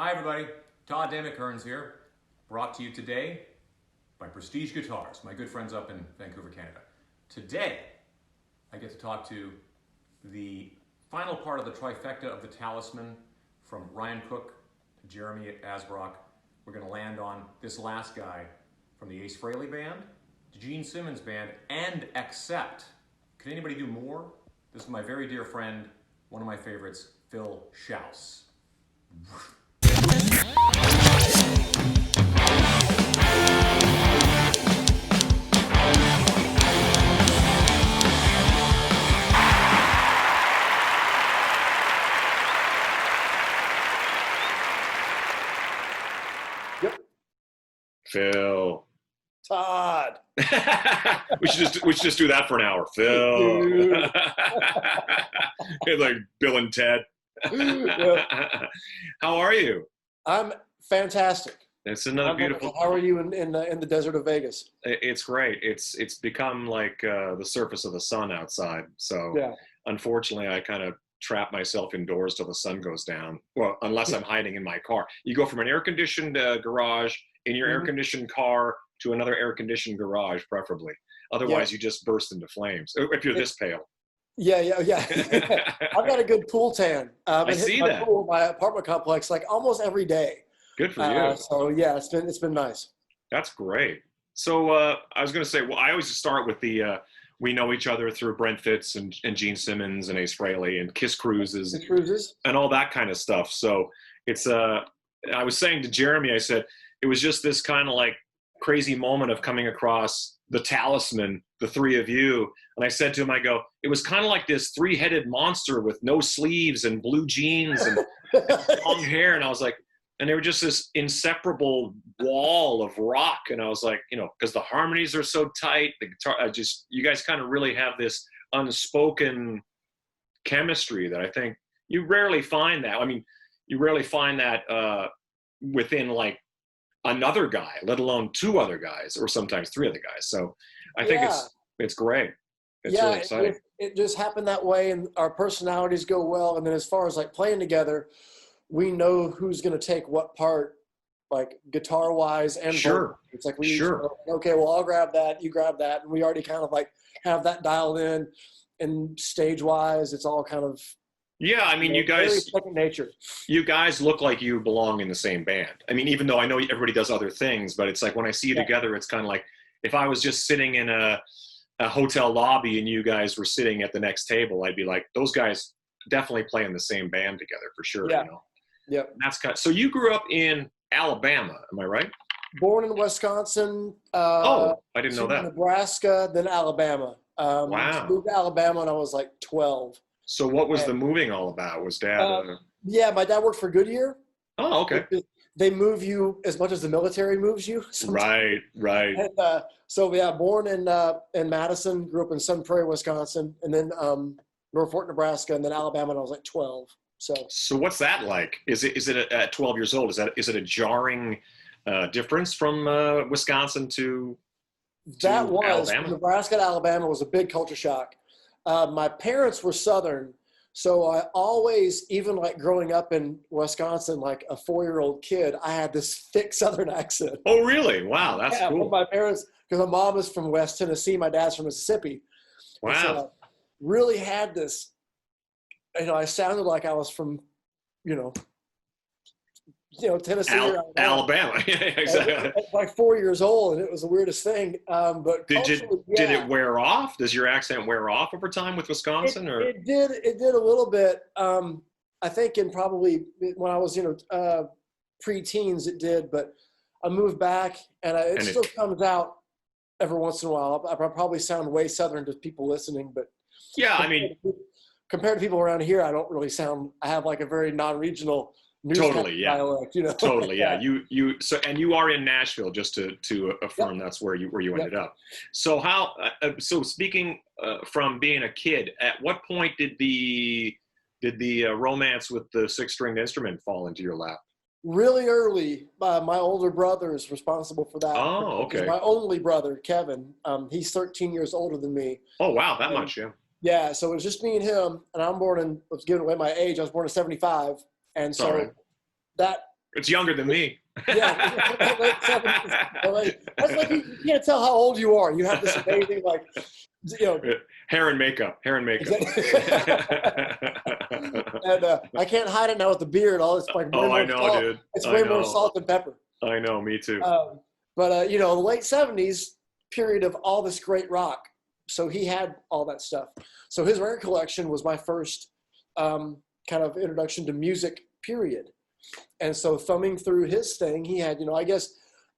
Hi everybody, Todd Dammit Kerns here, brought to you today by Prestige Guitars, my good friends up in Vancouver, Canada. Today, I get to talk to the final part of the trifecta of the Talisman, from Ryan Cook to Jeremy Asbrock. We're going to land on this last guy from the Ace Frehley band, to Gene Simmons band, and Accept. Could anybody do more? This is my very dear friend, one of my favorites, Phil Shouse. Yep. Phil. Todd. we should just do that for an hour. Phil. Like Bill and Ted. Yep. How are you? I'm fantastic. It's another beautiful. How are you in the desert of Vegas? It's great. It's become like the surface of the sun outside. So Yeah. unfortunately, I kind of trap myself indoors till the sun goes down. Well, unless I'm hiding in my car. You go from an air-conditioned garage in your air-conditioned car to another air-conditioned garage, preferably. Otherwise, you just burst into flames. If you're this pale. Yeah. I've got a good pool tan. I see that. Pool, my apartment complex, like almost every day. Good for you. So yeah, it's been nice. That's great. So I was going to say, well, I always start with the we know each other through Brent Fitz and Gene Simmons and Ace Frehley and Kiss Cruises and all that kind of stuff. So it's I was saying to Jeremy, I said it was just this kind of like crazy moment of coming across the Talisman, the three of you. And I said to him, I go, it was kind of like this three-headed monster with no sleeves and blue jeans and long hair. And I was like, and they were just this inseparable wall of rock. And I was like, because the harmonies are so tight, the guitar, you guys kind of really have this unspoken chemistry that I think you rarely find that. I mean, you rarely find that within like another guy, let alone two other guys, or sometimes three other guys. So I think it's great. It's really exciting. It just happened that way, and our personalities go well. And then as far as like playing together, we know who's going to take what part, like guitar wise and vocal. It's like okay, well, I'll grab that, you grab that, and we already kind of like have that dialed in. And stage wise, it's all kind of I mean, you guys, very second nature. You guys look like you belong in the same band. I mean, even though I know everybody does other things, but it's like when I see you together, it's kind of like if I was just sitting in a hotel lobby and you guys were sitting at the next table, I'd be like, those guys definitely play in the same band together for sure. Yeah. And that's kind of, so you grew up in Alabama, am I right? Born in Wisconsin. I didn't know that. Nebraska, then Alabama. Wow. Moved to Alabama when I was like 12. So what was the moving all about? Was Dad? Yeah, my dad worked for Goodyear. Oh, okay. They move you as much as the military moves you. Sometimes. Right. And, so yeah, born in Madison, grew up in Sun Prairie, Wisconsin, and then Norfolk, Nebraska, and then Alabama when I was like 12. So what's that like? Is it at 12 years old? Is it a jarring difference from Wisconsin to Alabama? Nebraska to Alabama was a big culture shock. My parents were Southern, so I always, even like growing up in Wisconsin, like a 4-year-old kid, I had this thick Southern accent. Oh, really? Wow, that's cool. My parents, because my mom is from West Tennessee, my dad's from Mississippi. Wow. So I really had this, I sounded like I was from, Tennessee or Alabama. Yeah, exactly. At like 4 years old, and it was the weirdest thing. But did it wear off? Does your accent wear off over time with Wisconsin? It did a little bit. I think in probably when I was pre-teens it did, but I moved back and it still comes out every once in a while. I probably sound way Southern to people listening, but yeah, I mean, compared to people around here, I don't really sound. I have like a very non-regional. Totally, yeah. Dialect, Totally, yeah. You are in Nashville, just to affirm that's where you ended up. So so speaking from being a kid, at what point did the romance with the 6-stringed instrument fall into your lap? Really early. My older brother is responsible for that. Oh, okay. My only brother, Kevin. He's 13 years older than me. Oh, wow, that much, yeah. Yeah, so it was just me and him, and I was giving away my age. I was born in 75. And so that It's younger than me. Yeah, late 70s. That's like you can't tell how old you are. You have this amazing hair and makeup. Exactly. And I can't hide it now with the beard. All it's like way more salt. Dude. It's way more salt than pepper. I know, me too. But the late 70s period of all this great rock. So he had all that stuff. So his record collection was my first kind of introduction to music, period. And so thumbing through his thing, he had, I guess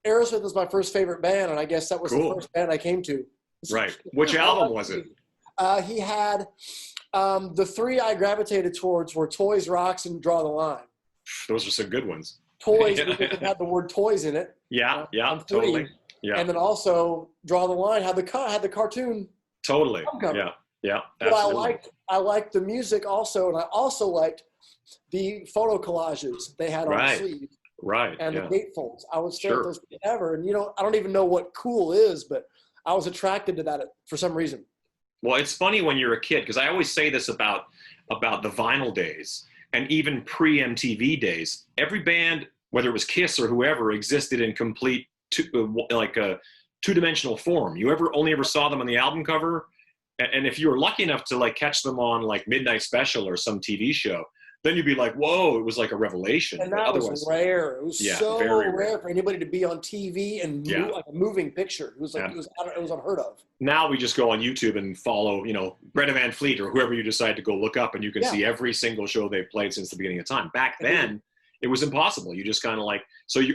Aerosmith was my first favorite band, and I guess that was the first band I came to. Right. Which album was it? He had the three I gravitated towards were Toys, Rocks, and Draw the Line. Those are some good ones. Toys, because it had the word toys in it. Yeah, totally. Yeah. And then also Draw the Line had the cartoon. Totally. Yeah. But I liked the music also, and I also liked the photo collages they had on the sleeve. Right. And the gatefolds. I would stare at those forever. And I don't even know what cool is, but I was attracted to that for some reason. Well, it's funny when you're a kid, because I always say this about the vinyl days and even pre-MTV days. Every band, whether it was Kiss or whoever, existed in complete a two-dimensional form. You only ever saw them on the album cover, and if you were lucky enough to catch them on Midnight Special or some TV show, then you'd be like, whoa, it was like a revelation. And that was rare. It was so rare for anybody to be on TV and like a moving picture. It was it was unheard of. Now we just go on YouTube and follow, Greta Van Fleet or whoever you decide to go look up, and you can see every single show they've played since the beginning of time. Back then, it was impossible. You just kind of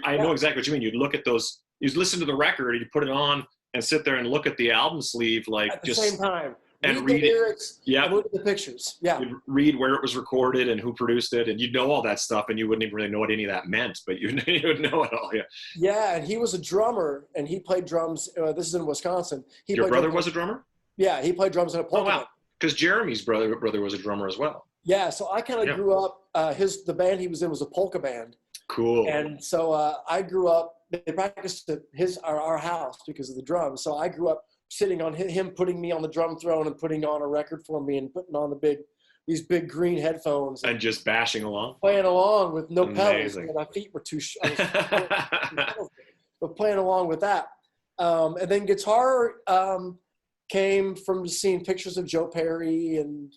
I know exactly what you mean. You'd look at those, you'd listen to the record, and you put it on and sit there and look at the album sleeve at the same time. And read the lyrics, and look at the pictures. Yeah. You'd read where it was recorded and who produced it, and you'd know all that stuff, and you wouldn't even really know what any of that meant, but you would know it all. Yeah. Yeah, and he was a drummer, and he played drums. This is in Wisconsin. Your brother was a drummer? Yeah, he played drums in a polka band. Because Jeremy's brother was a drummer as well. Yeah, so I kind of grew up. The band he was in was a polka band. Cool. And so I grew up. They practiced at our house because of the drums. So I grew up sitting on him, putting me on the drum throne and putting on a record for me and putting on these big green headphones. And just bashing along? Playing along with no pedals. My feet were too short. But playing along with that. And then guitar came from seeing pictures of Joe Perry and,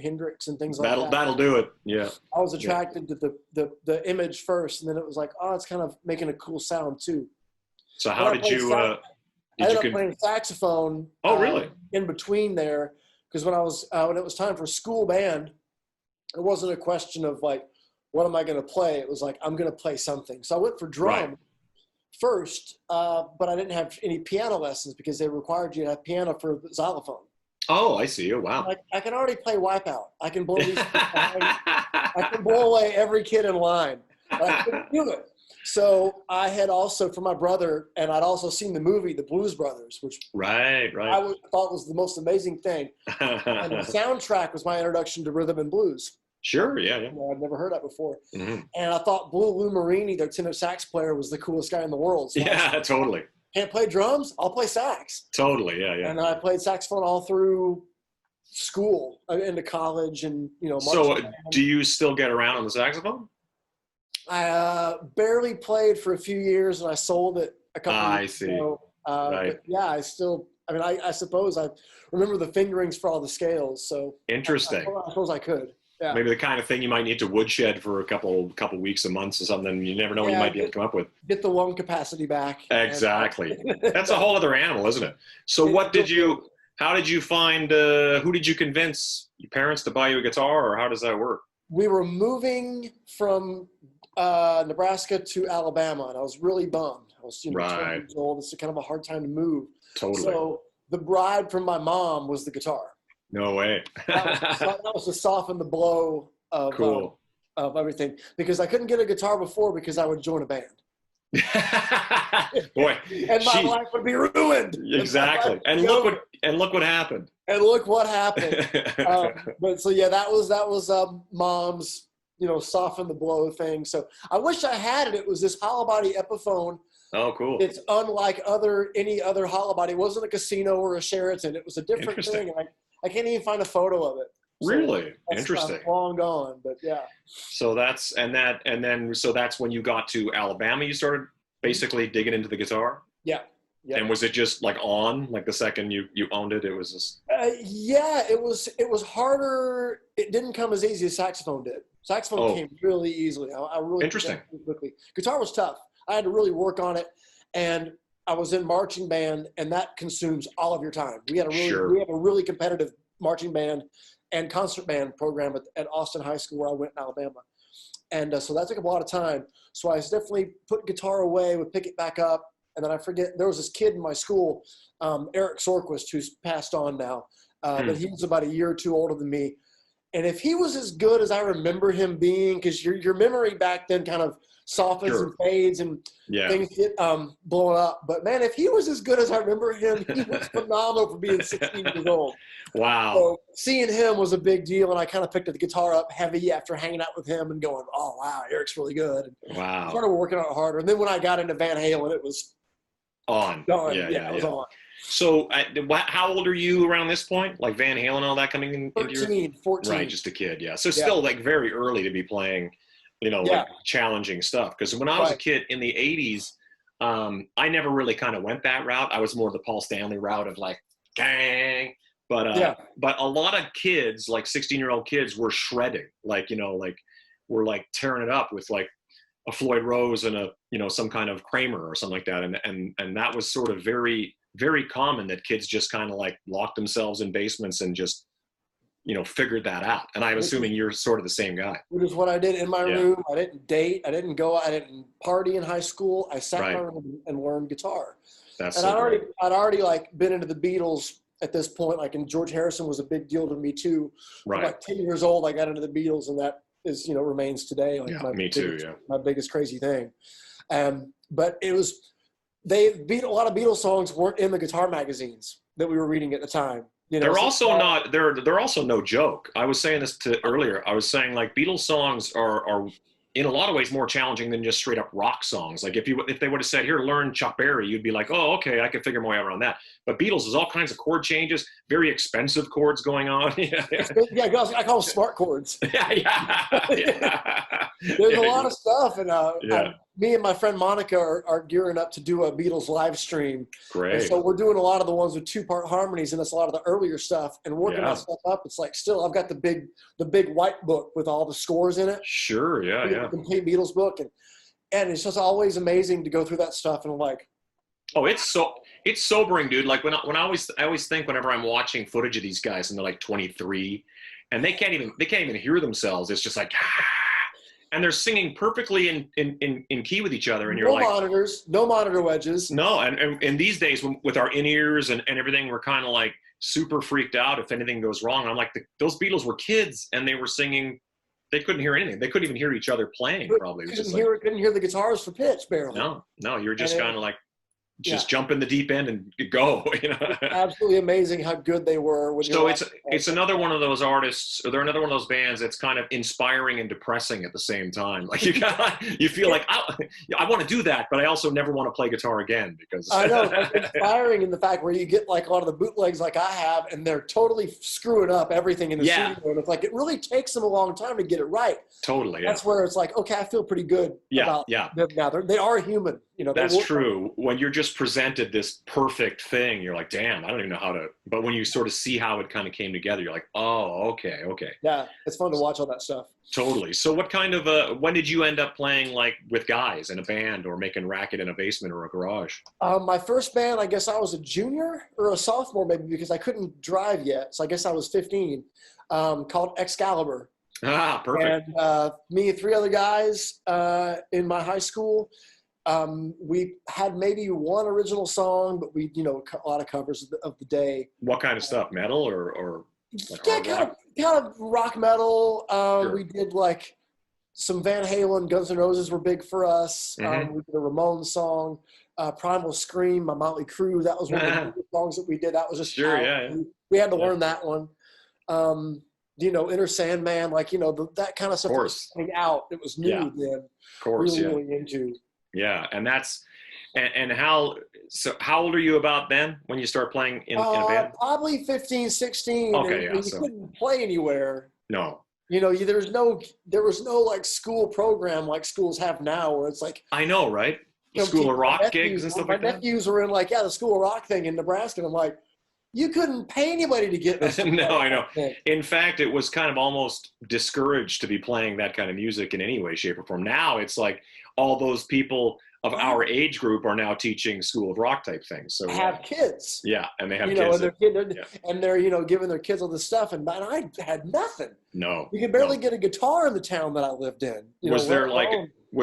Hendrix and things like that. That'll do it. Yeah. I was attracted to the image first, and then it was like, oh, it's kind of making a cool sound too. So how did you... I ended up playing saxophone. Oh, really? In between there, because when it was time for school band, it wasn't a question of what am I going to play? It was like, I'm going to play something. So I went for drum first, but I didn't have any piano lessons because they required you to have piano for xylophone. Oh, I see. Oh, wow. I can already play Wipeout. I can blow these. I can blow away every kid in line, but I couldn't do it. So I had also, for my brother, and I'd also seen the movie, The Blues Brothers, which I thought was the most amazing thing. And the soundtrack was my introduction to rhythm and blues. Sure, yeah. I'd never heard that before. Mm-hmm. And I thought Lou Marini, their tenor sax player, was the coolest guy in the world. So totally. Can't play drums? I'll play sax. Totally, yeah. And I played saxophone all through school, into college, and So, do you still get around on the saxophone? I barely played for a few years, and I sold it a couple years ago. Right. But yeah, I suppose I remember the fingerings for all the scales. So interesting. I suppose I could. Yeah. Maybe the kind of thing you might need to woodshed for a couple weeks or months or something. You never know what you might be able to come up with. Get the lung capacity back. Exactly. That's a whole other animal, isn't it? So how did you find, who did you convince your parents to buy you a guitar, or how does that work? We were moving from Nebraska to Alabama, and I was really bummed. I was 20 years old. It's kind of a hard time to move. Totally. So the bride from my mom was the guitar. No way. that was to soften the blow of everything, because I couldn't get a guitar before because I would join a band. Boy, and my life would be ruined. Exactly. And look what happened. And look what happened. But so that was mom's soften the blow thing. So I wish I had it. It was this hollow body Epiphone. Oh, cool. It's unlike any other hollow body. It wasn't a Casino or a Sheraton. It was a different thing. I can't even find a photo of it. Really? That's, Interesting. Long gone, but yeah. So that's so that's when you got to Alabama. You started basically digging into the guitar. Yeah. Yep. And was it just like on, like the second you owned it, it was just? Yeah, it was harder. It didn't come as easy as saxophone did. Saxophone came really easily. I really interesting. Quickly. Guitar was tough. I had to really work on it, and I was in marching band, and that consumes all of your time. We had a really competitive marching band and concert band program at Austin High School where I went in Alabama, and so that took a lot of time. So I definitely put guitar away, would pick it back up. And then I forget, there was this kid in my school, Eric Sorquist, who's passed on now, but he was about a year or two older than me. And if he was as good as I remember him being, because your memory back then kind of softens and fades and things get blown up. But man, if he was as good as I remember him, he was phenomenal for being 16 years old. Wow. So seeing him was a big deal, and I kind of picked the guitar up heavy after hanging out with him and going, oh, wow, Eric's really good. And wow. started working on it harder. And then when I got into Van Halen, it was on. It was on. So how old are you around this point? Like Van Halen and all that coming in? 14. Right, just a kid, yeah. So still like very early to be playing, like challenging stuff. Because when I was a kid in the 80s, I never really kind of went that route. I was more the Paul Stanley route of like, gang. But a lot of kids, like 16-year-old kids, were shredding. Like, were like tearing it up with like a Floyd Rose and a, some kind of Kramer or something like that. And that was sort of very, very common that kids just kind of like locked themselves in basements and just, figured that out. And I'm assuming you're sort of the same guy. It is what I did in my room. I didn't date. I didn't party in high school. I sat in my room and learned guitar. That's and so I'd already like been into the Beatles at this point. Like, and George Harrison was a big deal to me too. Right. Like 10 years old, I got into the Beatles, and that is, remains today. Like my biggest crazy thing. But it was, a lot of Beatles songs weren't in the guitar magazines that we were reading at the time. They're also they're also no joke. I was saying this earlier. I was saying like Beatles songs are in a lot of ways more challenging than just straight up rock songs. Like if they would have said, here, learn Chuck Berry, you'd be like, oh, okay, I could figure my way out around that. But Beatles is all kinds of chord changes, very expensive chords going on. I call them smart chords. There's a lot of stuff. And me and my friend Monica are gearing up to do a Beatles live stream. Great. And so we're doing a lot of the ones with 2-part harmonies, and that's a lot of the earlier stuff. And working that stuff up, it's like still I've got the big white book with all the scores in it. Sure, The complete Beatles book, and it's just always amazing to go through that stuff. And I'm like, oh, it's sobering, dude. Like when I always think whenever I'm watching footage of these guys and they're like 23, and they can't even hear themselves. It's just like. And they're singing perfectly in key with each other, and you're like, no monitor wedges. No, and these days with our in-ears and everything, we're kind of like super freaked out if anything goes wrong. And I'm like, those Beatles were kids, and they were singing. They couldn't hear anything. They couldn't even hear each other playing. Probably couldn't hear the guitars for pitch barely. No, you're just kind of like. Just jump in the deep end and go. Absolutely amazing how good they were. So it's another one of those artists, or they're another one of those bands that's kind of inspiring and depressing at the same time. Like you feel like I want to do that, but I also never want to play guitar again because I know it's inspiring in the fact where you get like a lot of the bootlegs like I have, and they're totally screwing up everything in the studio. And it's like it really takes them a long time to get it right. Totally. That's where it's like, okay, I feel pretty good about them now. They are human. That's true. When you're just presented this perfect thing, you're like, damn, I don't even know how to. But when you sort of see how it kind of came together, you're like, oh, okay. Yeah, it's fun to watch all that stuff. Totally. So what kind of, when did you end up playing like with guys in a band or making racket in a basement or a garage? My first band, I guess I was a junior or a sophomore maybe because I couldn't drive yet. So I guess I was 15, called Excalibur. Ah, perfect. And me and 3 other guys in my high school. We had maybe one original song, but we, a lot of covers of the day. What kind of stuff? Metal or like kind of rock metal. Sure. We did like some Van Halen, Guns N' Roses were big for us. Mm-hmm. We did a Ramones song, Primal Scream, my Motley Crue. That was one of the songs that we did. That was just we had to learn that one. Enter Sandman, like that kind of stuff. Of course. Was coming out. It was new then. Of course, really into. Yeah, and And how old are you about then when you start playing in a band? Probably 15, 16. Okay, and you couldn't play anywhere. No. You know, there was no like school program like schools have now where it's like. I know, right? School of Rock gigs and stuff like that. My nephews were in like, the School of Rock thing in Nebraska. And I'm like, you couldn't pay anybody to get this. No, I know. In fact, it was kind of almost discouraged to be playing that kind of music in any way, shape, or form. Now it's like all those people of our age group are now teaching School of Rock type things. So have kids. Yeah, and they have kids. And they're giving their kids all this stuff. And I had nothing. No. You could barely get a guitar in the town that I lived in. Was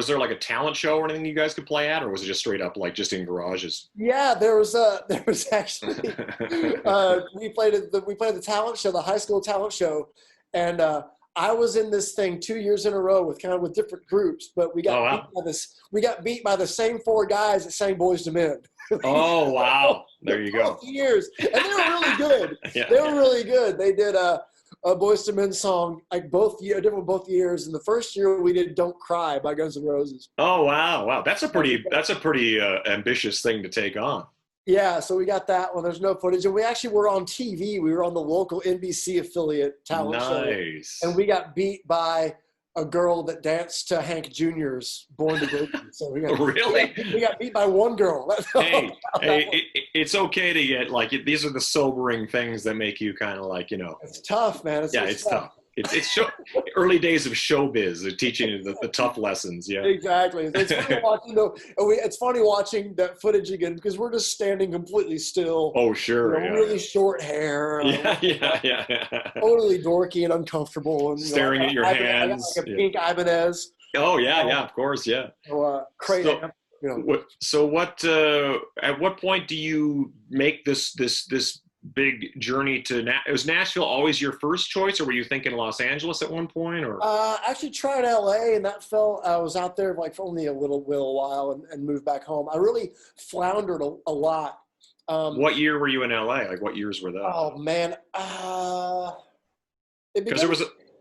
there like a talent show or anything you guys could play at, or was it just straight up like just in garages? Yeah, there was actually we played the talent show, the high school talent show, and I was in this thing 2 years in a row with different groups, but we got beat by the same 4 guys that sang Boys to Men. Oh wow! There you go. Both years, and they were really good. They were really good. They did a Boys to Men song like both years. And the first year we did "Don't Cry" by Guns N' Roses. Oh wow! That's a pretty ambitious thing to take on. Yeah, so we got that one. There's no footage, and we actually were on TV. We were on the local NBC affiliate talent show, and we got beat by a girl that danced to Hank Jr.'s "Born to Break You." So we got beat by one girl. Hey, it's okay to get like these are the sobering things that make you kind of like It's tough, man. It's tough. It's early days of showbiz. They're teaching you the tough lessons. Yeah, exactly. It's funny watching, it's funny watching that footage again because we're just standing completely still. Oh, sure. Really short hair. Yeah. Totally dorky and uncomfortable. And, staring at your hands. I got like a pink Ibanez. Oh yeah, of course, yeah. So, crazy. So what? At what point do you make this big journey to was Nashville always your first choice, or were you thinking Los Angeles at one point? Or actually tried LA, and that fell. I was out there like for only a little while and moved back home. I really floundered a lot. What year were you in LA? Like what years were those? Oh man, because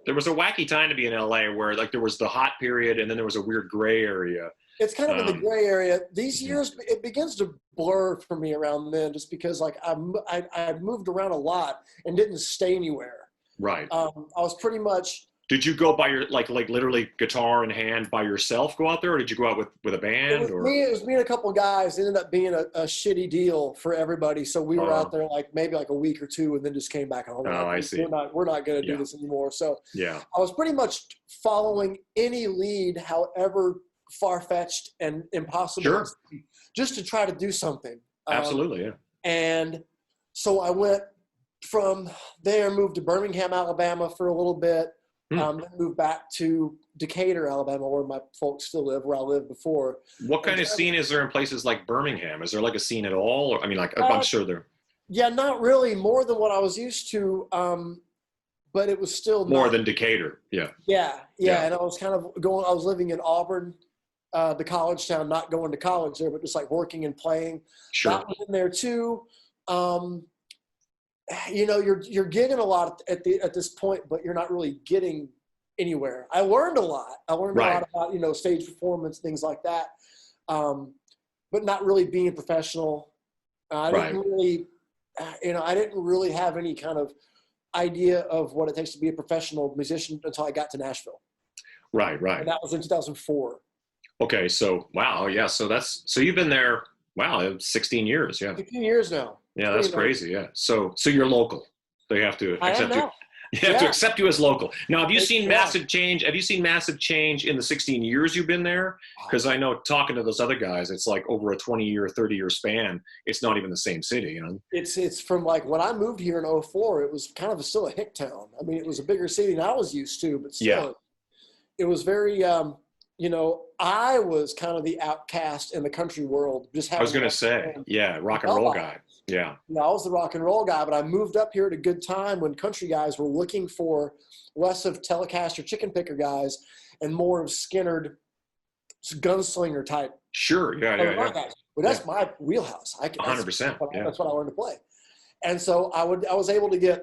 there was a wacky time to be in LA where like there was the hot period and then there was a weird gray area. It's kind of in the gray area. These years, it begins to blur for me around then just because like I moved around a lot and didn't stay anywhere. Right. I was pretty much. Did you go by your like literally guitar in hand by yourself go out there, or did you go out with a band? It was me and a couple of guys. It ended up being a shitty deal for everybody. So we were out there like maybe like a week or two and then just came back home. I see. We're not going to do this anymore. So yeah, I was pretty much following any lead, however far-fetched and impossible, just to try to do something. Absolutely, yeah. And so I went from there, moved to Birmingham, Alabama for a little bit, then moved back to Decatur, Alabama, where my folks still live, where I lived before. What kind of scene is there in places like Birmingham? Is there like a scene at all? Or, I mean, like I'm sure there. Yeah, not really. More than what I was used to. But it was still more than Decatur. Yeah. Yeah. And I was kind of going. I was living in Auburn, the college town, not going to college there, but just like working and playing. Sure. That was in there too. You're gigging a lot at this point, but you're not really getting anywhere. I learned a lot. I learned a lot about stage performance, things like that, but not really being professional. I didn't really have any kind of idea of what it takes to be a professional musician until I got to Nashville. Right. And that was in 2004. Okay, so wow, yeah, so you've been there, 16 years, yeah. 15 years now. Yeah, that's crazy, yeah. So you're local. They have to accept you. You have to accept you as local. Now, have you seen massive change? Have you seen massive change in the 16 years you've been there? Because I know talking to those other guys, it's like over a 20-year, 30-year span, it's not even the same city, It's from like when I moved here in 2004, it was kind of still a hick town. I mean, it was a bigger city than I was used to, but still, it was very, I was kind of the outcast in the country world. I was going to say, rock and roll guy. Yeah. I was the rock and roll guy, but I moved up here at a good time when country guys were looking for less of Telecaster chicken picker guys and more of Skinnerd gunslinger type. Sure. Yeah. But that's my wheelhouse. 100%. That's what I learned to play. And so I was able to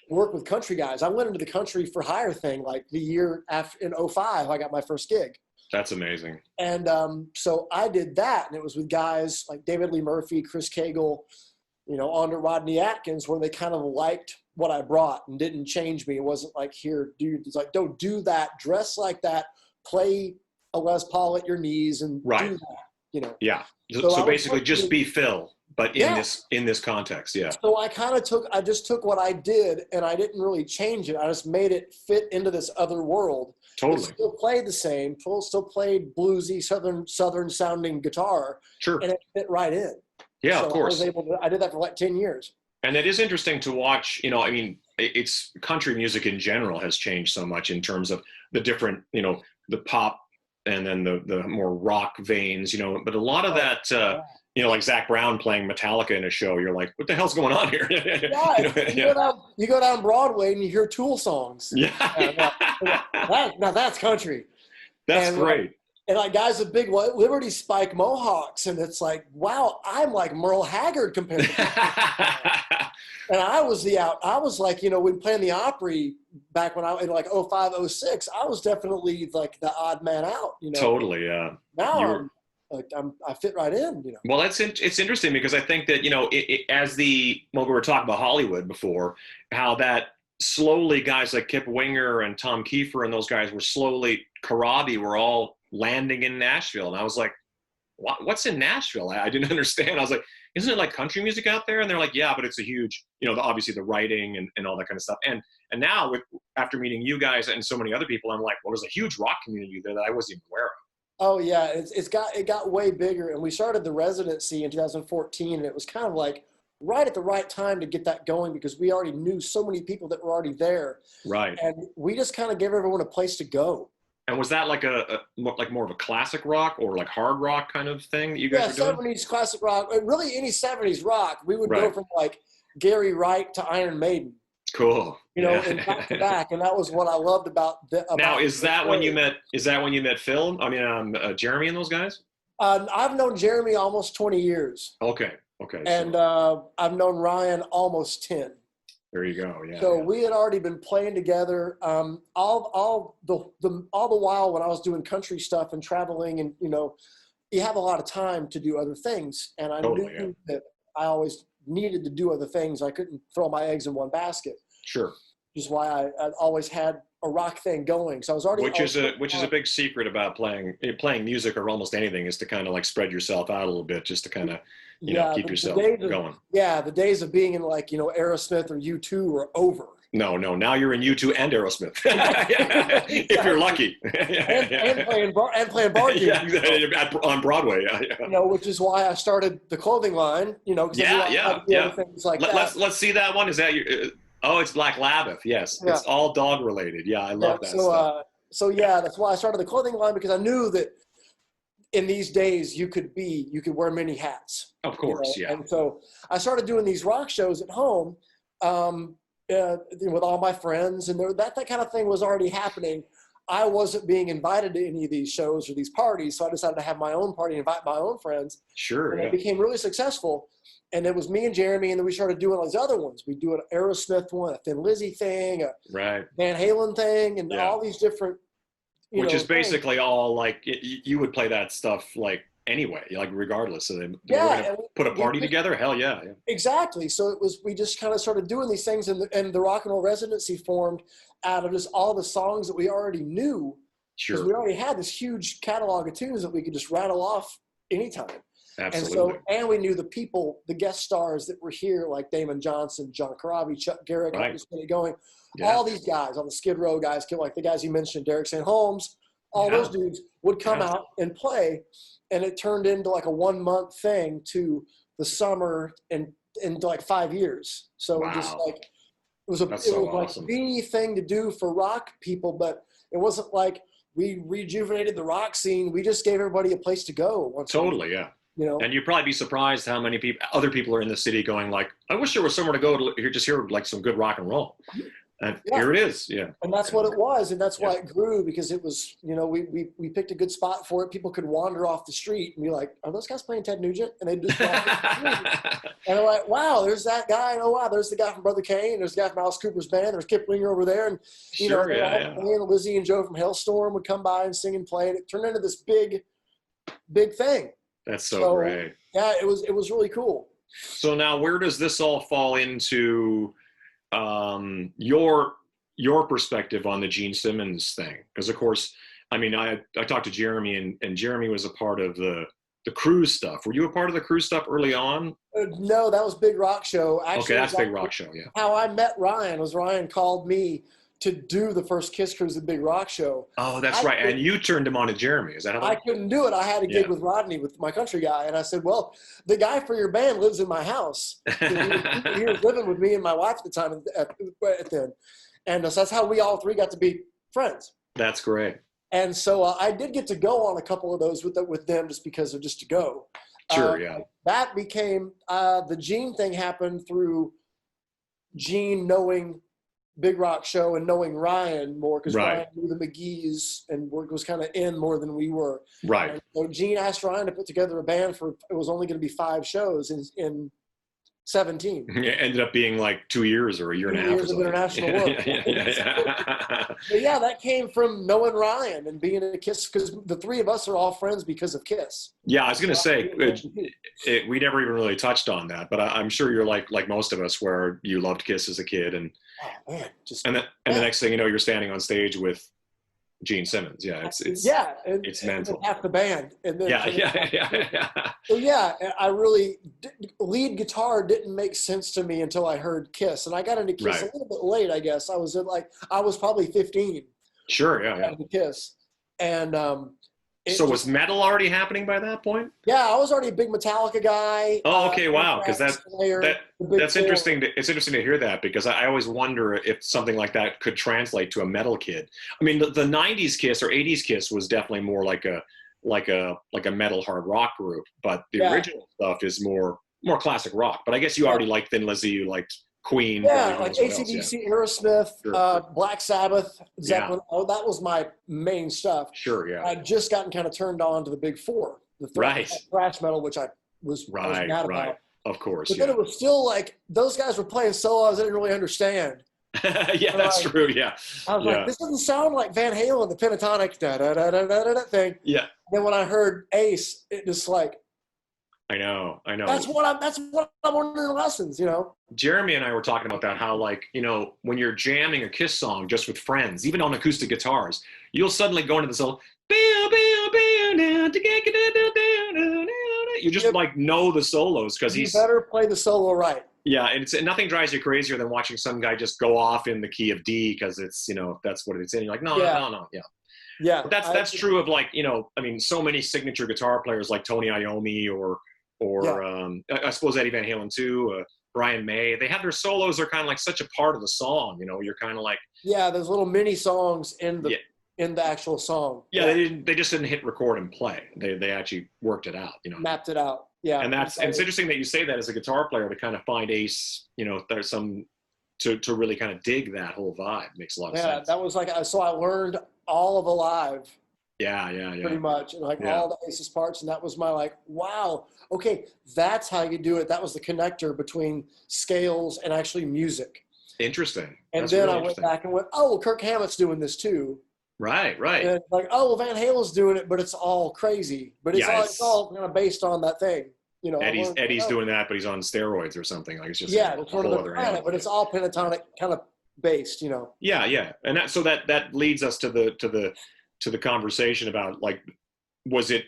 work with country guys. I went into the country for hire thing like the year after in 2005. I got my first gig. That's amazing. And so I did that, and it was with guys like David Lee Murphy, Chris Cagle, on to Rodney Atkins, where they kind of liked what I brought and didn't change me. It wasn't like, here, dude, it's like, don't do that, dress like that, play a Les Paul at your knees, and do that, Yeah. So basically just be Phil, but in this context, So I just took what I did, and I didn't really change it. I just made it fit into this other world. Totally. It still played the same, still played bluesy, southern sounding guitar. Sure. And it fit right in. Yeah, of course. I did that for like 10 years. And it is interesting to watch, it's country music in general has changed so much in terms of the different, the pop and then the more rock veins, but a lot of that, like Zach Brown playing Metallica in a show, you're like, what the hell's going on here? You go down Broadway and you hear Tool songs. Yeah. Now that's country. That's great. And like guys with big Liberty Spike mohawks, and it's like, wow, I'm like Merle Haggard compared to And I was like, when playing the Opry back when I in like 05, 06, I was definitely like the odd man out, Totally, yeah. Now I fit right in, Well, it's interesting because I think that, we were talking about Hollywood before, how that slowly guys like Kip Winger and Tom Kiefer and those guys were slowly, Karabi were all landing in Nashville. And I was like, what's in Nashville? I didn't understand. I was like, isn't it like country music out there? And they're like, yeah, but it's a huge, obviously the writing and all that kind of stuff. And now after meeting you guys and so many other people, I'm like, well, there's a huge rock community there that I wasn't even aware of. Oh yeah. It got way bigger. And we started the Residency in 2014, and it was kind of like right at the right time to get that going because we already knew so many people that were already there. Right. And we just kind of gave everyone a place to go. And was that like more of a classic rock or like hard rock kind of thing that you guys were doing? 70s classic rock. Really any 70s rock. We would go from like Gary Wright to Iron Maiden. Cool. And back to back. And that was what I loved about now, is that when you met Phil? I mean, Jeremy and those guys? I've known Jeremy almost 20 years. Okay. And I've known Ryan almost 10. There you go. Yeah. So we had already been playing together all the while when I was doing country stuff and traveling, and you have a lot of time to do other things. And I knew that I always needed to do other things. I couldn't throw my eggs in one basket. Sure. Which is why I always had a rock thing going. So I was already which is a big secret about playing music or almost anything is to kind of like spread yourself out a little bit just to kind of keep yourself going. The days of being in like Aerosmith or U2 are over. No, now you're in U2 and Aerosmith. If you're lucky. and playing bar gigs. On Broadway. Which is why I started the clothing line. Things like that. Let's see that one. Is that your? Oh, it's Black Labbath. Yes, it's all dog related. Yeah, I love that stuff. That's why I started the clothing line, because I knew that in these days you could wear many hats. Of course, yeah. And so I started doing these rock shows at home with all my friends, and that kind of thing was already happening. I wasn't being invited to any of these shows or these parties, so I decided to have my own party, invite my own friends. Sure. And it became really successful. And it was me and Jeremy, and then we started doing all these other ones. We do an Aerosmith one, a Thin Lizzy thing, a Van Halen thing, and all these different. Which is basically all like you would play that stuff like anyway, like regardless of them. Yeah, put a party together. Hell yeah. Exactly. So we just kind of started doing these things, and the Rock and Roll Residency formed out of just all the songs that we already knew. Sure. Because we already had this huge catalog of tunes that we could just rattle off anytime. Absolutely. And we knew the people, the guest stars that were here, like Damon Johnson, John Corabi, Chuck Garrick, just get it going. Yeah. All these guys, all the Skid Row guys, like the guys you mentioned, Derek St. Holmes, all those dudes would come out and play, and it turned into like a 1 month thing to the summer and into like 5 years. So it was like the thing to do for rock people, but it wasn't like we rejuvenated the rock scene. We just gave everybody a place to go. Totally, yeah. And you'd probably be surprised how many other people are in the city going like, I wish there was somewhere to go to hear like some good rock and roll. Here it is. Yeah. And that's what it was. And that's why it grew, because it was, we picked a good spot for it. People could wander off the street and be like, are those guys playing Ted Nugent? And they'd just walk off the street. And they're like, wow, there's that guy. And, oh, wow, there's the guy from Brother Kane. There's the guy from Alice Cooper's band. There's Kip Winger over there. And, and Lizzie and Joe from Hailstorm would come by and sing and play. And it turned into this big thing. That's so great. Yeah, it was really cool. So now where does this all fall into your perspective on the Gene Simmons thing? Because of course, I mean, I talked to Jeremy, and Jeremy was a part of the cruise stuff. Were you a part of the cruise stuff early on? No, that was Big Rock Show. Actually, okay, that's Big Rock Show. Yeah. How I met Ryan was Ryan called me to do the first Kiss cruise at Big Rock Show. Oh, that's right. And you turned him on to Jeremy. Is that how? I couldn't do it. I had a gig with Rodney, with my country guy, and I said, "Well, the guy for your band lives in my house. He was living with me and my wife at the time. Then, and so that's how we all three got to be friends. That's great. And so I did get to go on a couple of those with them, just because of just to go. Sure, yeah. That became the Gene thing happened through Gene knowing Big Rock Show and knowing Ryan more, because Ryan knew the McGee's and was kind of in more than we were. Right. And so Gene asked Ryan to put together a band for, it was only going to be 5 shows in 17. It ended up being like 2 years or a year and a half. 2 years of international work. But yeah, that came from knowing Ryan and being a Kiss, because the 3 of us are all friends because of Kiss. Yeah, I was going to say, we never even really touched on that, but I'm sure you're like most of us, where you loved Kiss as a kid, and the next thing you know, you're standing on stage with Gene Simmons. Yeah, it's mental. And half the band. And then yeah. So yeah, I really lead guitar didn't make sense to me until I heard Kiss, and I got into Kiss a little bit late. I guess I was probably 15. Sure, yeah. Kiss, and so was metal already happening by that point? Yeah, I was already a big Metallica guy. Oh, okay, wow. Because that's interesting. It's interesting to hear that, because I always wonder if something like that could translate to a metal kid. I mean, the 90s Kiss or 80s Kiss was definitely more like a metal hard rock group, but the original stuff is more classic rock. But I guess you already liked Thin Lizzy, you liked Queen. Yeah, like AC/DC, Aerosmith, Black Sabbath, Zeppelin. Oh, that was my main stuff. Sure, yeah. I'd just gotten kind of turned on to the big 4, the thrash metal, which I was mad about. Of course. But then it was still like those guys were playing solos I didn't really understand. Yeah, that's true. Yeah. I was like, this doesn't sound like Van Halen, the pentatonic da-da-da-da-da-da thing. Yeah. And then when I heard Ace, it just like, I know. That's what I'm learning in lessons, Jeremy and I were talking about that, how when you're jamming a Kiss song just with friends, even on acoustic guitars, you'll suddenly go into this little you just know the solos, because you better play the solo right. Yeah, and nothing drives you crazier than watching some guy just go off in the key of D because it's that's what it's in. You're like, no, yeah. Yeah, but that's true of so many signature guitar players like Tony Iommi or I suppose Eddie Van Halen too, Brian May. They have their solos are kind of like such a part of the song. You're kind of like there's little mini songs in the actual song. Yeah, they just didn't hit record and play. They actually worked it out. Mapped it out. Yeah, and it's interesting that you say that as a guitar player, to kind of find Ace. There's some to really kind of dig that whole vibe. Makes a lot of sense. Yeah, that was so I learned all of Alive. Yeah. Pretty much, and all the Aces parts, and that was my wow, okay, that's how you do it. That was the connector between scales and actually music. Interesting. And that's then really I went back and went, oh, well, Kirk Hammett's doing this too. Right. And oh, well, Van Halen's doing it, but it's all crazy. But it's all kind of based on that thing. Eddie's doing that, but he's on steroids or something. It's just it's one of the planet, but it's all pentatonic kind of based. Yeah, and that leads us to the conversation about was it?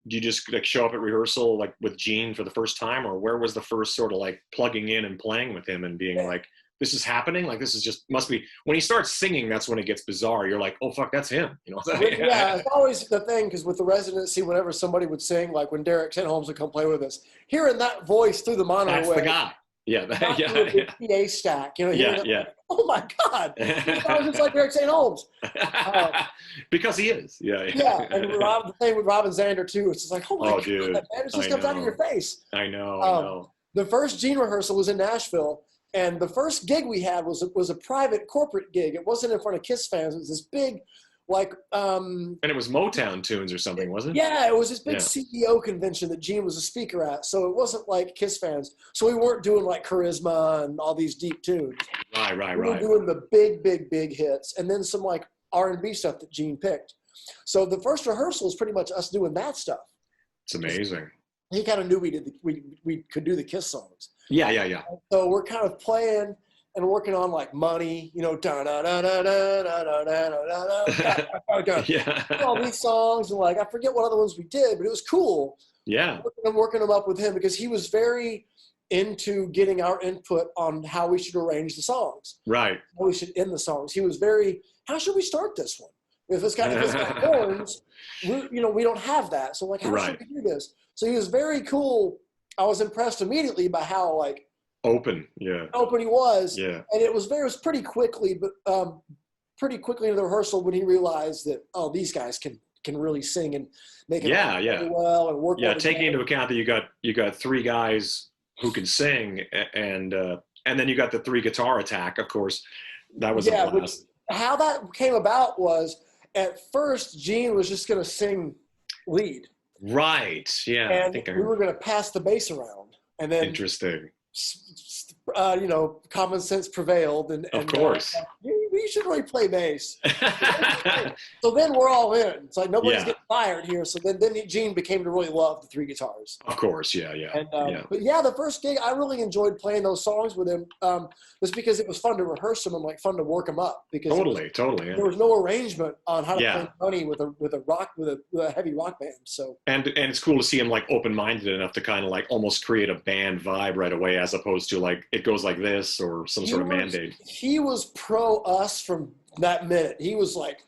Do you just show up at rehearsal with Gene for the first time, or where was the first sort of plugging in and playing with him and being this is happening? This is just must be when he starts singing. That's when it gets bizarre. You're like, oh fuck, that's him. Yeah, it's always the thing, because with the Residency, whenever somebody would sing, when Derek Tenholmes would come play with us, hearing that voice through the mono that's wave, the guy. Yeah, PA stack. Oh my God, he sounds just like Derek St. Holmes. Because he is. Yeah. And the thing with Robin Zander too, it's just oh my God, dude, man, it just comes out of your face. I know. The first Gene rehearsal was in Nashville, And the first gig we had was a private corporate gig. It wasn't in front of Kiss fans. It was this big, like. And it was Motown tunes or something, wasn't it? Yeah, it was this big CEO convention that Gene was a speaker at. So it wasn't like Kiss fans. So we weren't doing like Charisma and all these deep tunes. Right. We were doing the big hits, and then some like R&B stuff that Gene picked. So the first rehearsal was pretty much us doing that stuff. It's amazing. He kind of knew we could do the Kiss songs. Yeah. So we're kind of playing and working on like Money, you know, da da da da da da da da da. Yeah. All these songs, and like I forget what other ones we did, but it was cool. Yeah. I'm working them up with him because he was very into getting our input on how we should arrange the songs. Right. How we should end the songs. He was very, how should we start this one? If it's got horns, we don't have that. So like, how should we do this? So he was very cool. I was impressed immediately by how like open he was. Yeah. And it was pretty quickly, but pretty quickly in the rehearsal when he realized that, oh, these guys can really sing and make it really well and work. Yeah, taking into account that you got three guys who can sing, and then you got the three guitar attack. Of course, that was a blast. How that came about was at first Gene was just going to sing lead. Right. Yeah. And I think we were going to pass the bass around, and then interesting. Common sense prevailed, and of course. We should really play bass. So then we're all in. It's like nobody's getting fired here. So then Gene became to really love the three guitars. Of course, yeah. And, but yeah, the first gig, I really enjoyed playing those songs with him. Just because it was fun to rehearse them and like fun to work them up. Because totally. Yeah. There was no arrangement on how to play Money with a heavy rock band. So and it's cool to see him like open-minded enough to kind of like almost create a band vibe right away, as opposed to like it goes like this or some sort of mandate. He was pro us from that minute. He was like,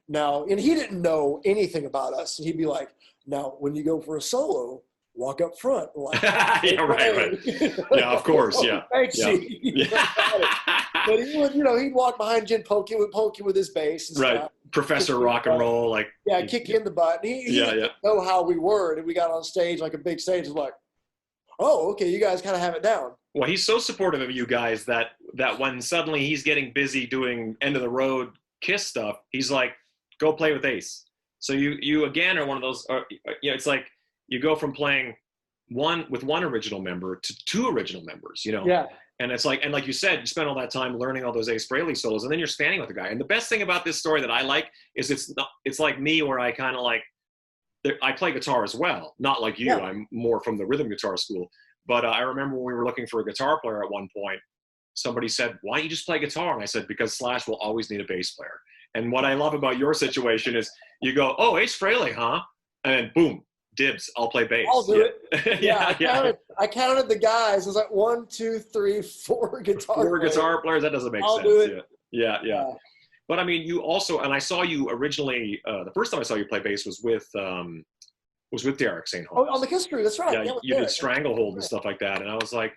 now, and he didn't know anything about us. He'd be like, now, when you go for a solo, walk up front. Like, yeah, right. Yeah, of course, yeah. Thanks, yeah. But he would, he'd walk behind Jen, poke you with his bass. And right, stuff. Professor Rock and Roll, like. Yeah, kick you in the butt. And he didn't know how we were, and we got on stage, like a big stage, and like, oh, okay, you guys kind of have it down. Well, he's so supportive of you guys that when suddenly he's getting busy doing end of the road Kiss stuff, he's like, go play with Ace. So you again are one of those, it's like you go from playing with one original member to two original members, Yeah. And it's like, and like you said, you spend all that time learning all those Ace Frehley solos, and then you're standing with the guy. And the best thing about this story that I like is it's like me, where I kind of like, I play guitar as well, not like you. Yeah. I'm more from the rhythm guitar school. But I remember when we were looking for a guitar player at one point, somebody said, why don't you just play guitar? And I said, because Slash will always need a bass player. And what I love about your situation is you go, oh, Ace Frehley, huh? And then boom, dibs, I'll play bass. I'll do it. I counted the guys. It was like 1, 2, 3, 4 guitar players. That doesn't make sense. I'll do it. Yeah. But I mean, you also, and I saw you originally, the first time I saw you play bass was with Derek St. Holmes. Oh, on the Kiss Crew, that's right. Yeah, you did Stranglehold and stuff like that. And I was like,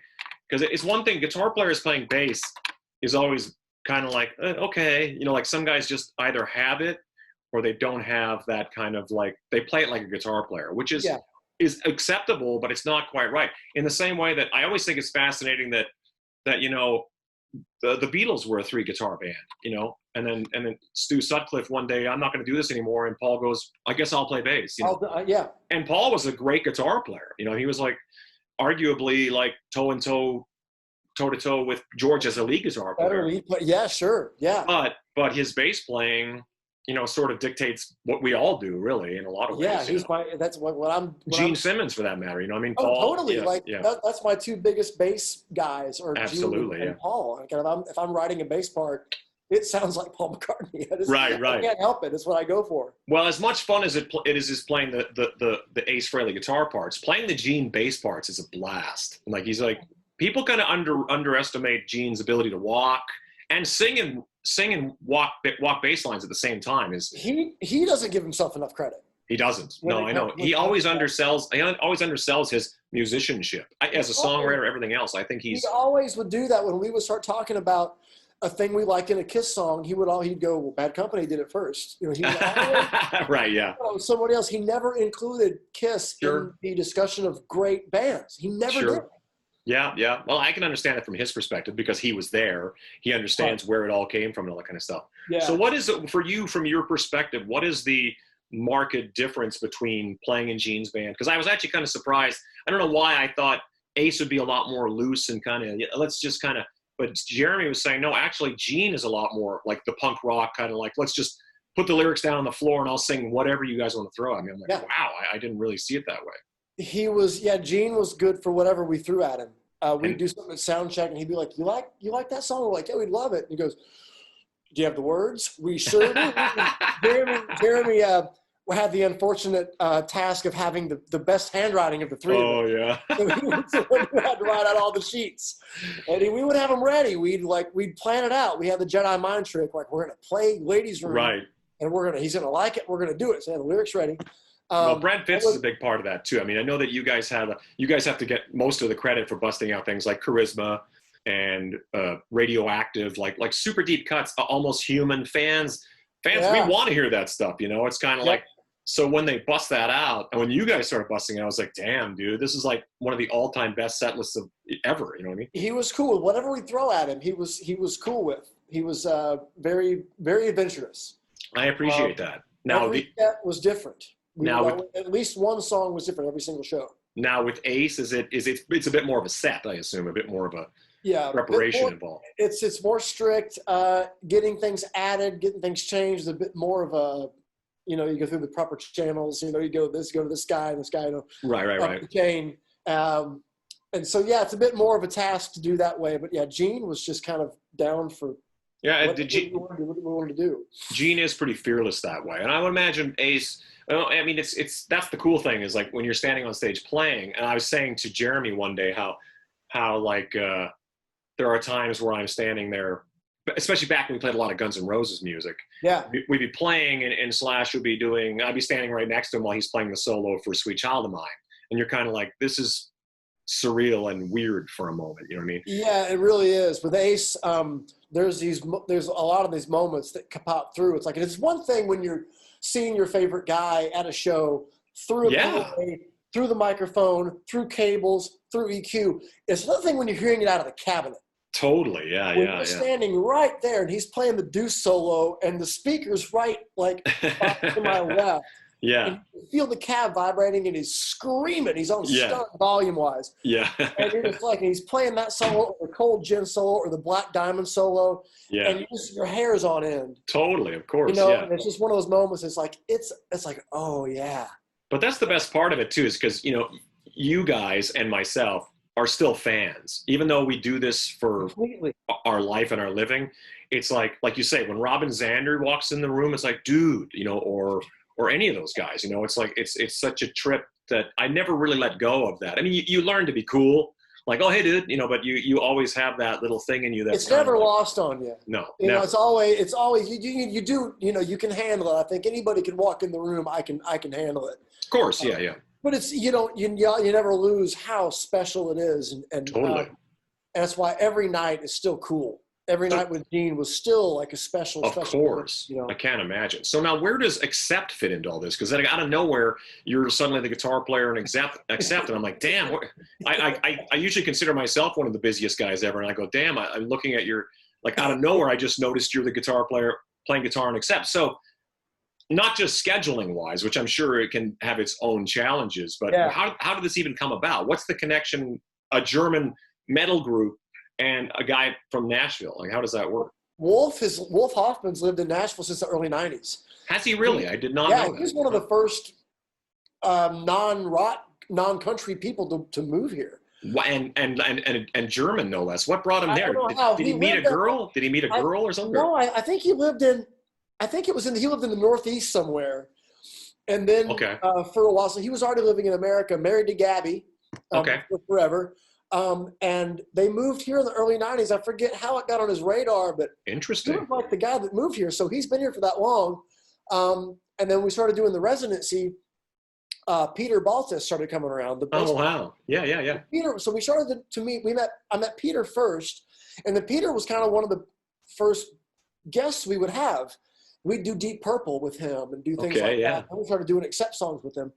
because it's one thing, guitar players playing bass is always kind of like, okay, like some guys just either have it or they don't have that kind of like, they play it like a guitar player, which is acceptable, but it's not quite right. In the same way that I always think it's fascinating that the Beatles were a 3-guitar band, and then Stu Sutcliffe one day, I'm not going to do this anymore, and Paul goes, I guess I'll play bass. And Paul was a great guitar player. He was like arguably like toe to toe with George as a lead guitar player. Yeah, sure, yeah. But his bass playing, sort of dictates what we all do, really, in a lot of ways. Yeah, that's what I'm. Gene Simmons, for that matter. Paul. Totally. That's my two biggest bass guys, are absolutely, Gene and Paul. And if I'm writing a bass part, it sounds like Paul McCartney. Right. I can't help it. It's what I go for. Well, as much fun as it is playing the Ace Frehley guitar parts, playing the Gene bass parts is a blast. And he's like, people kind of underestimate Gene's ability to walk and sing and walk bass lines at the same time. He doesn't give himself enough credit. He doesn't. No, I know. He always undersells his musicianship as a songwriter. Everything else, I think he always would do that when we would start talking about a thing we like in a Kiss song. He'd go, well, Bad Company did it first. He was always, right, yeah. Somebody else. He never included Kiss in the discussion of great bands. He never did. Yeah, yeah. Well, I can understand it from his perspective because he was there. He understands where it all came from and all that kind of stuff. Yeah. So what is it for you from your perspective? What is the marked difference between playing in Gene's band? Because I was actually kind of surprised. I don't know why I thought Ace would be a lot more loose and kind of, let's just kind of, but Jeremy was saying, no, actually Gene is a lot more like the punk rock kind of like, let's just put the lyrics down on the floor and I'll sing whatever you guys want to throw at me. I'm like, wow, I didn't really see it that way. Gene was good for whatever we threw at him. We'd do something at sound check and he'd be like, you like that song? We're like, yeah, we'd love it. And he goes, do you have the words? We sure do. Jeremy had the unfortunate task of having the best handwriting of the three of us. Oh, yeah. So he was the one who had to write out all the sheets. And we would have them ready. We'd plan it out. We had the Jedi mind trick. Like, we're going to play Ladies' Room. Right. And he's going to like it. We're going to do it. So I had the lyrics ready. Well, Brent Fitz is a big part of that too. I mean, I know that you guys have to get most of the credit for busting out things like Charisma and Radioactive, like super deep cuts, almost human. Fans, we want to hear that stuff. It's kind of like, so when they bust that out, and when you guys started busting it, I was like, damn, dude, this is like one of the all-time best set lists of ever. You know what I mean? He was cool. Whatever we throw at him, he was cool with. He was very, very adventurous. I appreciate that. Now every set was different. At least one song was different every single show. Now with Ace, it's a bit more of a set, I assume, a bit more of a preparation involved. It's more strict, getting things added, getting things changed, a bit more of a, you go through the proper channels, you go to this guy and this guy, right. The chain. And so, it's a bit more of a task to do that way. But Gene was just kind of down for what we wanted to do. Gene is pretty fearless that way. And I would imagine Ace, I mean, that's the cool thing is like when you're standing on stage playing, and I was saying to Jeremy one day how like there are times where I'm standing there, especially back when we played a lot of Guns N' Roses music. Yeah. We'd be playing and Slash would be I'd be standing right next to him while he's playing the solo for Sweet Child of Mine. And you're kind of like, this is surreal and weird for a moment. You know what I mean? Yeah, it really is. With Ace, there's a lot of these moments that pop through. It's like, it's one thing when you're seeing your favorite guy at a show through through the microphone, through cables, through EQ. It's another thing when you're hearing it out of the cabinet. Totally, when you're standing right there and he's playing the deuce solo and the speaker's right to my left. Yeah. And you feel the cab vibrating and he's screaming. He's on stunt volume-wise. Yeah. And you're just like, and he's playing that solo or the Cold Gin solo or the Black Diamond solo. Yeah. And your hair's on end. Totally, of course. And it's just one of those moments. It's like, oh yeah. But that's the best part of it too, is because, you guys and myself are still fans. Even though we do this for our life and our living, it's like you say, when Robin Zander walks in the room, it's like, dude, or any of those guys, it's like, it's such a trip that I never really let go of that. I mean, you learn to be cool, like, oh, hey, dude, but you always have that little thing in you that's it's never lost on you. No, it's always you do, you can handle it. I think anybody can walk in the room. I can handle it. Of course. Yeah. But it's, you never lose how special it is. And totally. And that's why every night is still cool. Every night with Gene was still like a special. Of course. I can't imagine. So now where does Accept fit into all this? Because then out of nowhere, you're suddenly the guitar player and Accept. And I'm like, damn, I usually consider myself one of the busiest guys ever. And I go, damn, I'm looking at your, like out of nowhere, I just noticed you're the guitar player playing guitar and Accept. So not just scheduling wise, which I'm sure it can have its own challenges, but how did this even come about? What's the connection, a German metal group and a guy from Nashville? Like, how does that work? Wolf Hoffman's lived in Nashville since the early 90s. Has he really? I did not know that. Yeah, he's one of the first non-rock, non-country people to move here. And German, no less. What brought him there? Did he meet a girl? Did he meet a girl or something? No, I think he lived in, he lived in the Northeast somewhere. And then for a while, so he was already living in America, married to Gabby for forever. And they moved here in the early 90s. I forget how it got on his radar, but interesting. He was like the guy that moved here. So he's been here for that long. And then we started doing the residency. Peter Baltus started coming around. Oh, wow. Yeah. Peter, so we started to meet. I met Peter first, and then Peter was kind of one of the first guests we would have. we'd do Deep Purple with him and do things Okay, like that. And we started doing Accept songs with him.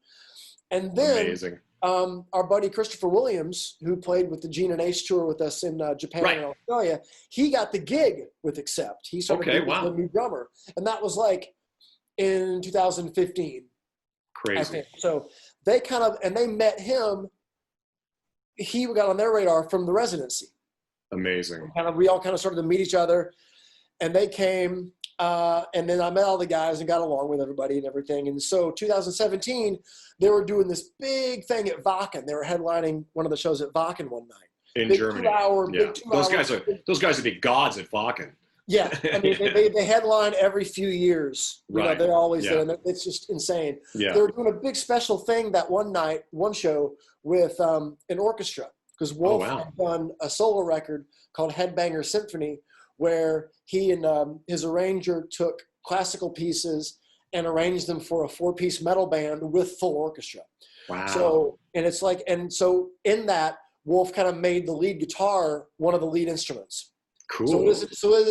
And then Amazing. Our buddy Christopher Williams, who played with the Gene and Ace tour with us in Japan and Australia, he got the gig with Accept. He started being the new drummer. And that was like in 2015. Crazy. I think. So they kind of, and they met him. He got on their radar from the Residency. Amazing. We all kind of started to meet each other, and they came, and then I met all the guys and got along with everybody and everything. And so 2017, they were doing this big thing at Wacken. They were headlining one of the shows at Wacken one night. In big Germany. 2 hour, yeah. big 2 those hour. guys would be gods at Wacken. Yeah, I mean, they headline every few years. You know, they're always there, and it's just insane. Yeah. They were doing a big special thing that one night, one show, with an orchestra, because Wolf had done a solo record called Headbanger Symphony, where he and his arranger took classical pieces and arranged them for a 4-piece metal band with full orchestra. Wow. So, and it's like, and so in that, Wolf kind of made the lead guitar one of the lead instruments. Cool. So it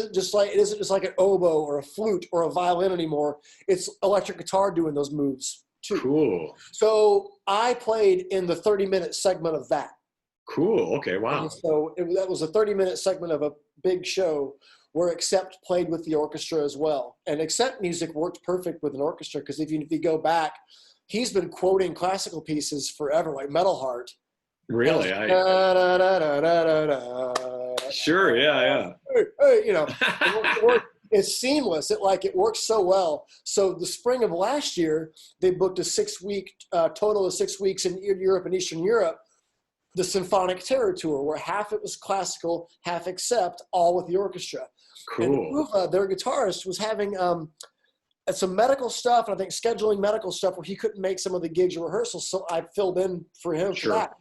isn't just like an oboe or a flute or a violin anymore. It's electric guitar doing those moves too. Cool. So I played in the 30-minute segment of that. Cool. Okay. Wow. And so that was a 30-minute segment of a big show where Accept played with the orchestra as well. And Accept music worked perfect with an orchestra, because if you go back, he's been quoting classical pieces forever, like Metal Heart. Really? Sure. Yeah. You know, it's seamless. It works so well. So the spring of last year, they booked a 6-week, total of 6 weeks in Europe and Eastern Europe, the Symphonic Terror Tour, where half it was classical, half Accept, all with the orchestra. Cool. And Uwe, their guitarist, was having some medical stuff, and I think scheduling medical stuff where he couldn't make some of the gigs or rehearsals. So I filled in for him for that,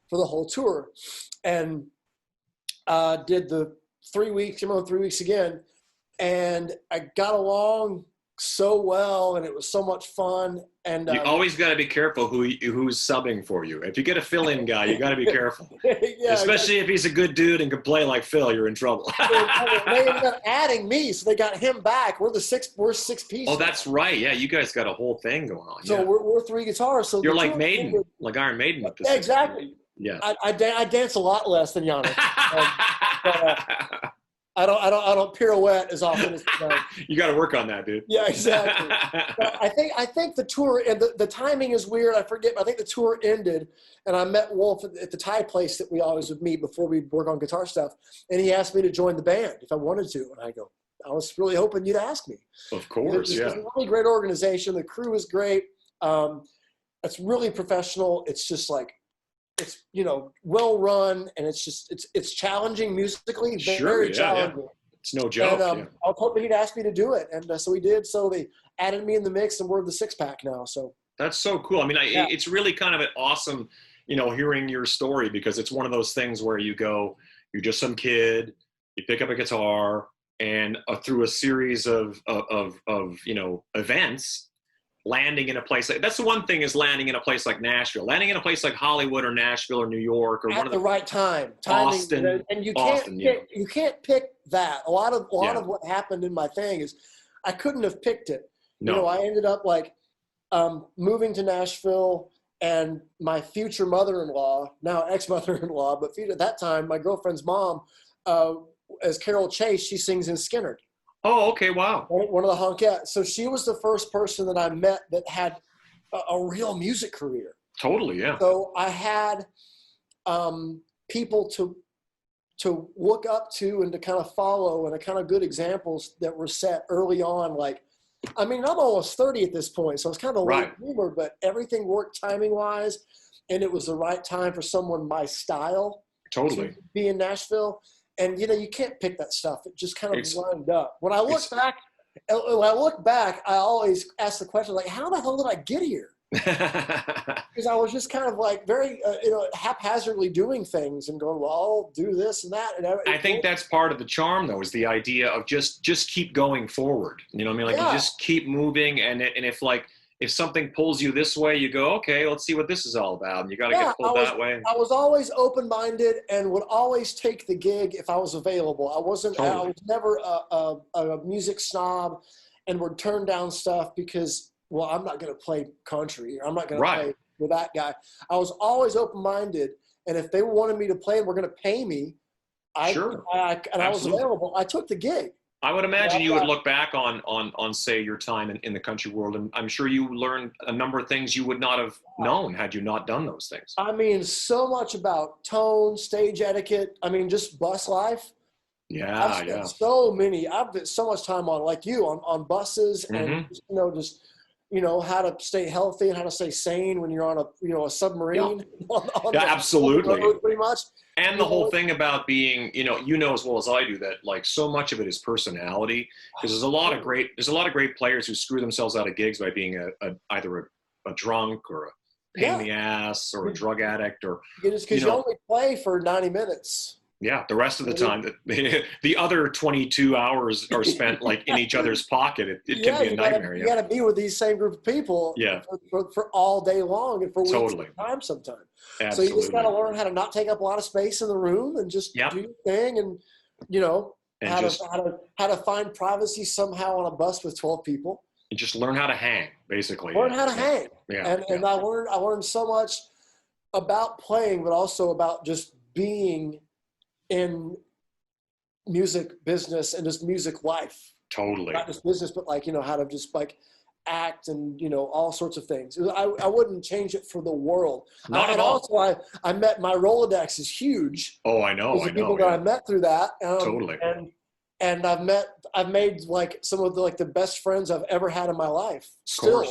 for the whole tour, and did the 3 weeks, 3 weeks again. And I got along so well, and it was so much fun. And you always got to be careful who's subbing for you. If you get a fill-in guy, you got to be careful. Especially if he's a good dude and can play like Phil, you're in trouble. They ended up adding me, so they got him back. We're 6 pieces. Oh, that's right. Yeah, you guys got a whole thing going on. So we're 3 guitars. So you're like Maiden, like Iron Maiden. With this exactly. Yeah. I dance a lot less than Yannick. I don't pirouette as often as you got to work on that, dude. Yeah, exactly. But I think the tour, and the timing is weird. I forget, but I think the tour ended, and I met Wolf at the Thai place that we always would meet before we work on guitar stuff, and he asked me to join the band if I wanted to, and I go, I was really hoping you'd ask me. Of course, It's a really great organization. The crew is great. It's really professional. It's just like, it's, well run, and it's challenging musically, very challenging. Yeah. It's no joke. And I was hoping he'd ask me to do it, and so he did. So they added me in the mix, and we're the 6-pack now. So that's so cool. I mean, it's really kind of an awesome, hearing your story, because it's one of those things where you go, you're just some kid, you pick up a guitar, and through a series of events, landing in a place that's the one thing, is landing in a place like Nashville, landing in a place like Hollywood or Nashville or New York or at one of the right timing, Austin, and you can't pick that. A lot of what happened in my thing is I couldn't have picked it. No. I ended up moving to Nashville, and my future mother-in-law, now ex-mother-in-law, but at that time my girlfriend's mom, as Carol Chase, she sings in Skinner. Oh, okay, wow. One of the Honkettes. So she was the first person that I met that had a real music career. Totally, yeah. So I had people to look up to and to kind of follow, and a kind of good examples that were set early on. I'm almost 30 at this point, so it's kind of a late bloomer, but everything worked timing-wise, and it was the right time for someone my style to be in Nashville. And, you can't pick that stuff. It just kind of lined up. When I look back, I always ask the question, how the hell did I get here? Because I was just kind of very, haphazardly doing things and going, well, I'll do this and that. And I think that's part of the charm, though, is the idea of just keep going forward. You just keep moving. And if something pulls you this way, you go, okay, let's see what this is all about. And you got to get pulled that way. I was always open-minded and would always take the gig if I was available. I was never a music snob. and would turn down stuff because, well, I'm not going to play country. Or I'm not going to play with that guy. I was always open-minded, and if they wanted me to play and were going to pay me, I was available. I took the gig. I would imagine you would look back on say your time in the country world, and I'm sure you learned a number of things you would not have known had you not done those things. I mean, so much about tone, stage etiquette. I mean, just bus life. Yeah, I've spent so much time on buses and how to stay healthy and how to stay sane when you're on a submarine. Absolutely. On the road, pretty much. And the whole thing about being, as well as I do that, like so much of it is personality, because there's a lot of great players who screw themselves out of gigs by being either a drunk or a pain in the ass or a drug addict or because you only play for 90 minutes. Yeah, the rest of the time, the other 22 hours are spent like in each other's pocket. It can be a nightmare. You got to be with these same group of people for all day long and for weeks at a time sometimes. Absolutely. So you just got to learn how to not take up a lot of space in the room and just do your thing and, how to find privacy somehow on a bus with 12 people. And just learn how to hang, basically. Learn how to hang. Yeah. And I learned so much about playing, but also about just being in music business and just music life. Totally. Not just business, but how to just act and, all sorts of things. I wouldn't change it for the world. Not at all. Also, I met my Rolodex is huge. Oh, I know. People that I met through that. Totally. And I've made some of the best friends I've ever had in my life. Still,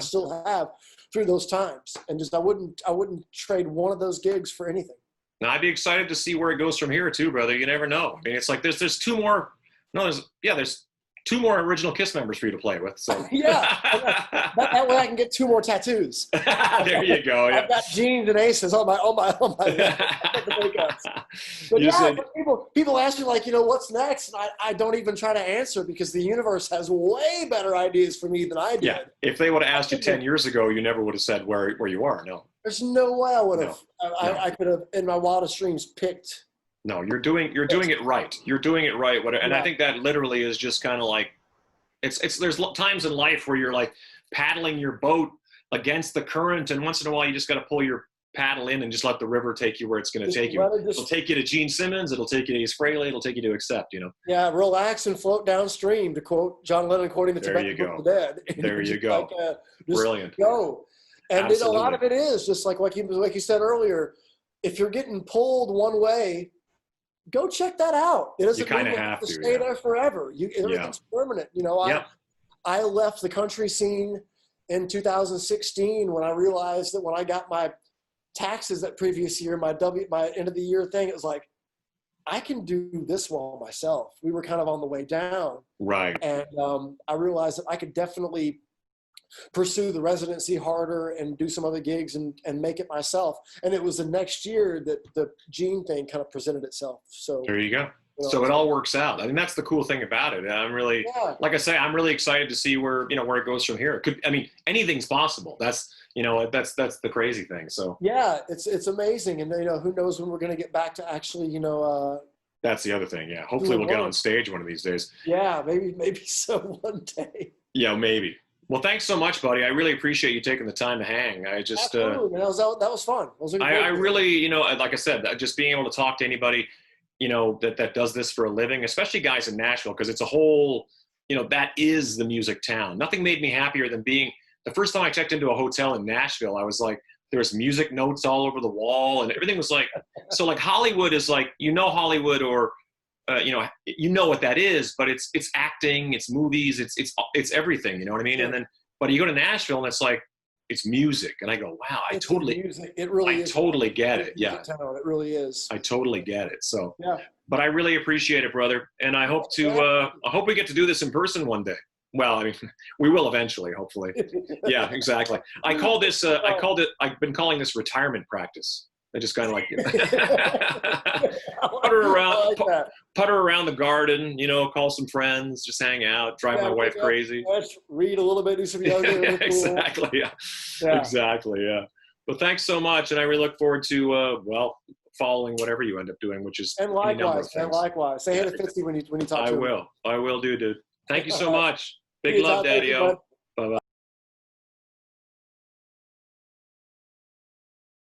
still have through those times. And just, I wouldn't trade one of those gigs for anything. Now, I'd be excited to see where it goes from here too, brother. You never know. I mean, it's like there's two more original Kiss members for you to play with. So that way I can get 2 more tattoos. There you go. Yeah. I've got Genes and Aces on my But people ask me what's next, and I don't even try to answer because the universe has way better ideas for me than I did. Yeah. If they would have asked you 10 years ago, you never would have said where you are. No. There's no way I would have. No. I could have, in my wildest dreams, picked. No, you're doing it right. You're doing it right. And I think that literally is just kind of like, there's times in life where you're like paddling your boat against the current, and once in a while you just got to pull your paddle in and just let the river take you where it's going to take you. It'll take you to Gene Simmons. It'll take you to Frehley. It'll take you to Accept. Yeah, relax and float downstream. To quote John Lennon, quoting the Tibetan Book of the Dead. There you go. Brilliant. Go. And a lot of it is just like you said earlier. If you're getting pulled one way, go check that out. It doesn't mean you have to stay there forever. Everything's permanent. I left the country scene in 2016 when I realized that when I got my taxes that previous year, my end of the year thing, it was like, I can do this one myself. We were kind of on the way down. Right. And I realized that I could definitely pursue the residency harder and do some other gigs and make it myself. And it was the next year that the Gene thing kind of presented itself. So there you go. So it all works out. I mean, that's the cool thing about it. I'm really, like I say, I'm really excited to see where it goes from here. Anything's possible. That's the crazy thing. So yeah, it's amazing. And who knows when we're going to get back to actually, that's the other thing. Yeah. Hopefully we'll get on stage one of these days. Yeah, maybe so one day. Yeah, maybe. Well, thanks so much, buddy. I really appreciate you taking the time to hang. I just, absolutely, man. That was fun. I really, like I said, just being able to talk to anybody, that does this for a living, especially guys in Nashville, because it's a whole, that is the music town. Nothing made me happier than the first time I checked into a hotel in Nashville, I was like, there was music notes all over the wall and everything was like, so like Hollywood is like, Hollywood or, what that is, but it's acting, it's movies, it's everything, you know what I mean? And then, but you go to Nashville and it's like, it's music. And I go, wow, I totally get it. Yeah. It really is. I totally get it. So, but I really appreciate it, brother. And I hope we get to do this in person one day. Well, I mean, we will eventually, hopefully. Yeah, exactly. I've been calling this retirement practice. I just kind of like putter around the garden, call some friends, just hang out, drive my wife crazy. Read a little bit, do some yoga. Exactly, yeah. Exactly, yeah. Well, thanks so much, and I really look forward to following whatever you end up doing, which is likewise. Say hey to Fitzy when you talk to him. I will do, dude. Thank you so much. Big love, Daddy-O.